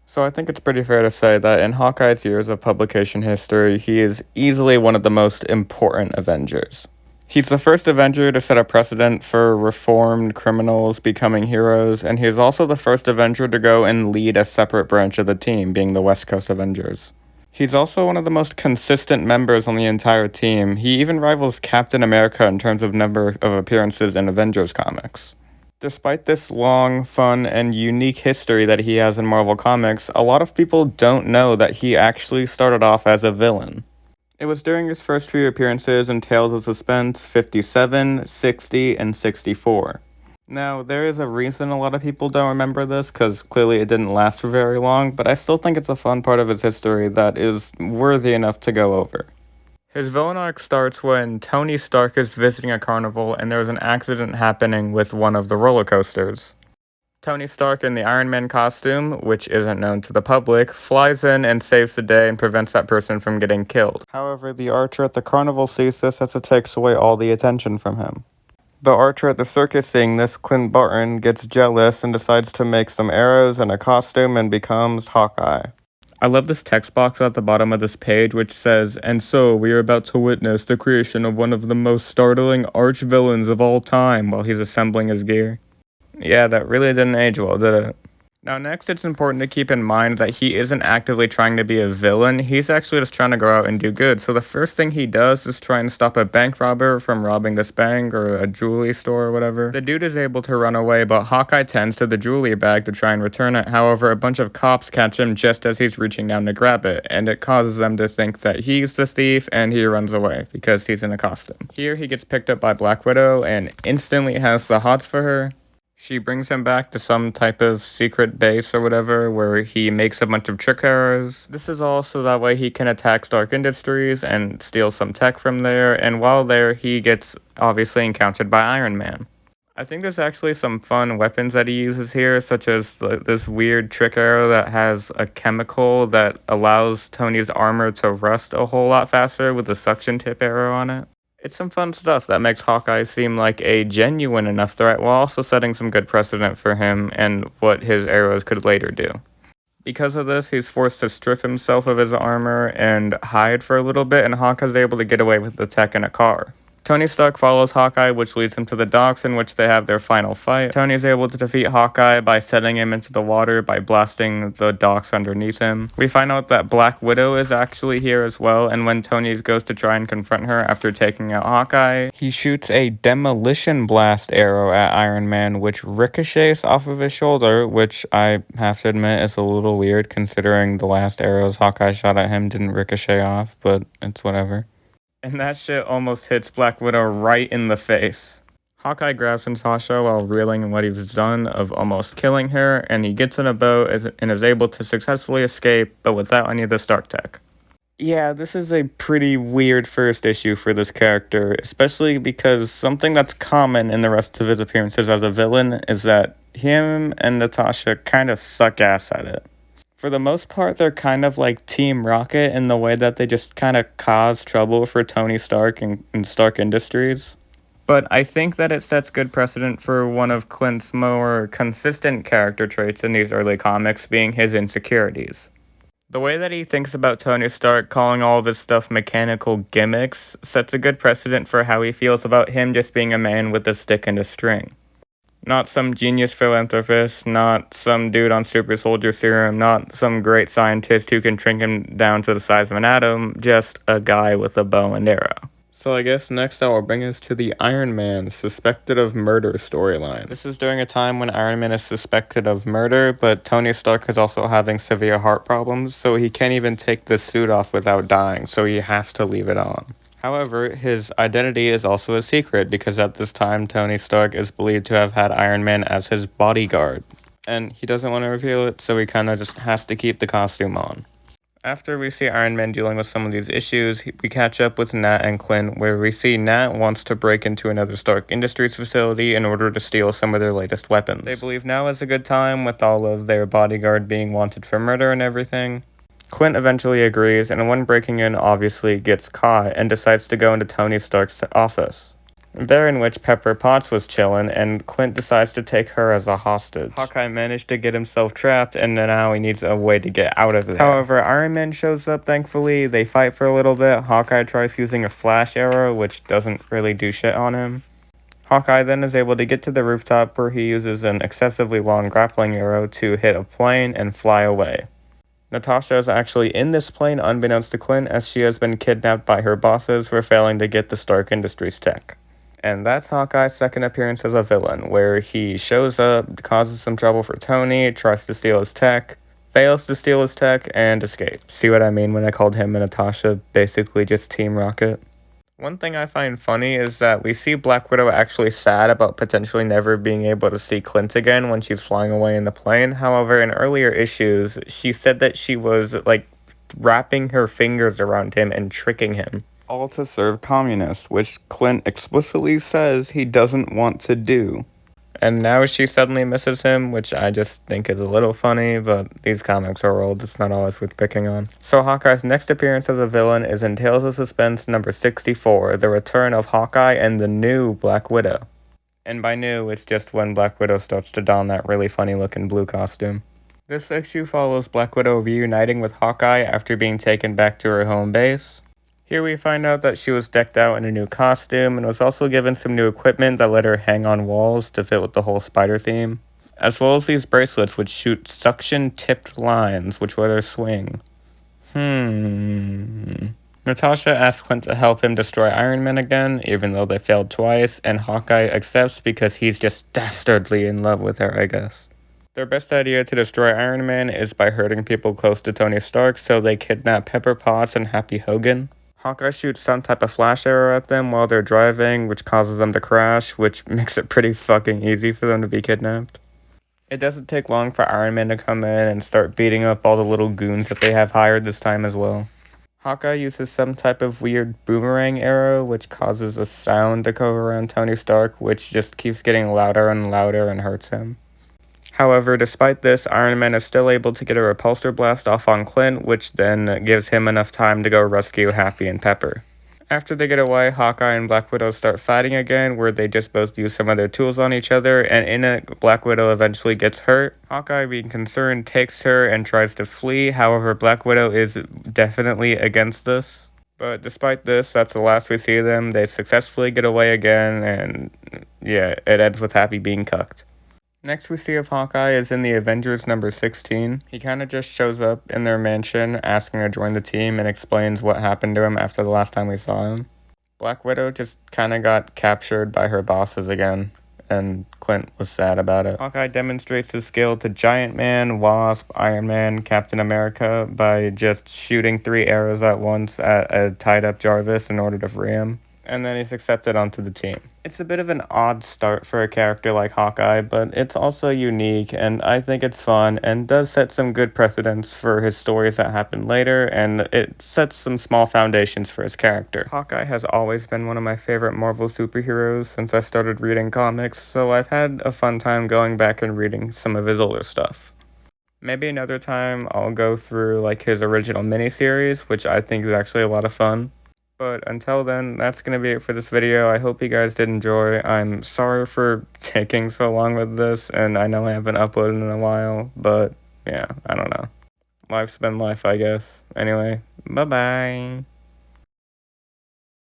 So I think it's pretty fair to say that in Hawkeye's years of publication history, he is easily one of the most important Avengers. He's the first Avenger to set a precedent for reformed criminals becoming heroes, and he is also the first Avenger to go and lead a separate branch of the team, being the West Coast Avengers. He's also one of the most consistent members on the entire team. He even rivals Captain America in terms of number of appearances in Avengers comics. Despite this long, fun, and unique history that he has in Marvel Comics, a lot of people don't know that he actually started off as a villain. It was during his first few appearances in Tales of Suspense 57, 60, and 64. Now, there is a reason a lot of people don't remember this, because clearly it didn't last for very long, but I still think it's a fun part of his history that is worthy enough to go over. His villain arc starts when Tony Stark is visiting a carnival and there's an accident happening with one of the roller coasters. Tony Stark in the Iron Man costume, which isn't known to the public, flies in and saves the day and prevents that person from getting killed. However, the archer at the carnival sees this as it takes away all the attention from him. The archer at the circus seeing this, Clint Barton, gets jealous and decides to make some arrows and a costume and becomes Hawkeye. I love this text box at the bottom of this page which says, "And so we are about to witness the creation of one of the most startling arch-villains of all time," while he's assembling his gear. Yeah, that really didn't age well, did it? Now next, it's important to keep in mind that he isn't actively trying to be a villain, he's actually just trying to go out and do good. So the first thing he does is try and stop a bank robber from robbing this bank or a jewelry store or whatever. The dude is able to run away, but Hawkeye tends to the jewelry bag to try and return it. However, a bunch of cops catch him just as he's reaching down to grab it, and it causes them to think that he's the thief, and he runs away because he's in a costume. Here, he gets picked up by Black Widow and instantly has the hots for her. She brings him back to some type of secret base or whatever where he makes a bunch of trick arrows. This is all so that way he can attack Stark Industries and steal some tech from there, and while there he gets obviously encountered by Iron Man. I think there's actually some fun weapons that he uses here, such as this weird trick arrow that has a chemical that allows Tony's armor to rust a whole lot faster with a suction tip arrow on it. It's some fun stuff that makes Hawkeye seem like a genuine enough threat while also setting some good precedent for him and what his arrows could later do. Because of this, he's forced to strip himself of his armor and hide for a little bit, and Hawkeye's able to get away with the tech in a car. Tony Stark follows Hawkeye, which leads him to the docks in which they have their final fight. Tony is able to defeat Hawkeye by setting him into the water by blasting the docks underneath him. We find out that Black Widow is actually here as well, and when Tony goes to try and confront her after taking out Hawkeye, he shoots a demolition blast arrow at Iron Man, which ricochets off of his shoulder, which I have to admit is a little weird considering the last arrows Hawkeye shot at him didn't ricochet off, but it's whatever. And that shit almost hits Black Widow right in the face. Hawkeye grabs Natasha while reeling in what he's done of almost killing her, and he gets in a boat and is able to successfully escape, but without any of the Stark tech. Yeah, this is a pretty weird first issue for this character, especially because something that's common in the rest of his appearances as a villain is that him and Natasha kind of suck ass at it. For the most part, they're kind of like Team Rocket in the way that they just kind of cause trouble for Tony Stark and Stark Industries. But I think that it sets good precedent for one of Clint's more consistent character traits in these early comics being his insecurities. The way that he thinks about Tony Stark calling all of his stuff mechanical gimmicks sets a good precedent for how he feels about him just being a man with a stick and a string. Not some genius philanthropist, not some dude on super soldier serum, not some great scientist who can shrink him down to the size of an atom, just a guy with a bow and arrow. So I guess next I will bring us to the Iron Man suspected of murder storyline. This is during a time when Iron Man is suspected of murder, but Tony Stark is also having severe heart problems, so he can't even take the suit off without dying, so he has to leave it on. However, his identity is also a secret because at this time, Tony Stark is believed to have had Iron Man as his bodyguard. And he doesn't want to reveal it, so he kind of just has to keep the costume on. After we see Iron Man dealing with some of these issues, we catch up with Nat and Clint, where we see Nat wants to break into another Stark Industries facility in order to steal some of their latest weapons. They believe now is a good time with all of their bodyguard being wanted for murder and everything. Clint eventually agrees, and when breaking in obviously gets caught and decides to go into Tony Stark's office. There in which Pepper Potts was chilling, and Clint decides to take her as a hostage. Hawkeye managed to get himself trapped, and now he needs a way to get out of there. However, Iron Man shows up, thankfully. They fight for a little bit. Hawkeye tries using a flash arrow, which doesn't really do shit on him. Hawkeye then is able to get to the rooftop where he uses an excessively long grappling arrow to hit a plane and fly away. Natasha is actually in this plane unbeknownst to Clint, as she has been kidnapped by her bosses for failing to get the Stark Industries tech. And that's Hawkeye's second appearance as a villain, where he shows up, causes some trouble for Tony, tries to steal his tech, fails to steal his tech, and escapes. See what I mean when I called him and Natasha basically just Team Rocket? One thing I find funny is that we see Black Widow actually sad about potentially never being able to see Clint again when she's flying away in the plane. However, in earlier issues, she said that she was, wrapping her fingers around him and tricking him, all to serve communists, which Clint explicitly says he doesn't want to do. And now she suddenly misses him, which I just think is a little funny, but these comics are old, it's not always worth picking on. So Hawkeye's next appearance as a villain is in Tales of Suspense number 64, The Return of Hawkeye and the New Black Widow. And by new, it's just when Black Widow starts to don that really funny looking blue costume. This issue follows Black Widow reuniting with Hawkeye after being taken back to her home base. Here we find out that she was decked out in a new costume and was also given some new equipment that let her hang on walls to fit with the whole spider theme, as well as these bracelets which shoot suction-tipped lines which let her swing. Natasha asks Clint to help him destroy Iron Man again, even though they failed twice, and Hawkeye accepts because he's just dastardly in love with her, I guess. Their best idea to destroy Iron Man is by hurting people close to Tony Stark, so they kidnap Pepper Potts and Happy Hogan. Hawkeye shoots some type of flash arrow at them while they're driving, which causes them to crash, which makes it pretty fucking easy for them to be kidnapped. It doesn't take long for Iron Man to come in and start beating up all the little goons that they have hired this time as well. Hawkeye uses some type of weird boomerang arrow, which causes a sound to go around Tony Stark, which just keeps getting louder and louder and hurts him. However, despite this, Iron Man is still able to get a repulsor blast off on Clint, which then gives him enough time to go rescue Happy and Pepper. After they get away, Hawkeye and Black Widow start fighting again, where they just both use some of their tools on each other, and in it, Black Widow eventually gets hurt. Hawkeye, being concerned, takes her and tries to flee. However, Black Widow is definitely against this. But despite this, that's the last we see of them. They successfully get away again, and yeah, it ends with Happy being cucked. Next we see of Hawkeye is in the Avengers number 16. He kind of just shows up in their mansion asking to join the team and explains what happened to him after the last time we saw him. Black Widow just kind of got captured by her bosses again, and Clint was sad about it. Hawkeye demonstrates his skill to Giant Man, Wasp, Iron Man, Captain America by just shooting 3 arrows at once at a tied up Jarvis in order to free him. And then he's accepted onto the team. It's a bit of an odd start for a character like Hawkeye, but it's also unique, and I think it's fun, and does set some good precedents for his stories that happen later, and it sets some small foundations for his character. Hawkeye has always been one of my favorite Marvel superheroes since I started reading comics, so I've had a fun time going back and reading some of his older stuff. Maybe another time I'll go through his original miniseries, which I think is actually a lot of fun. But until then, that's going to be it for this video. I hope you guys did enjoy. I'm sorry for taking so long with this, and I know I haven't uploaded in a while, but yeah, I don't know. Life's been life, I guess. Anyway, bye-bye.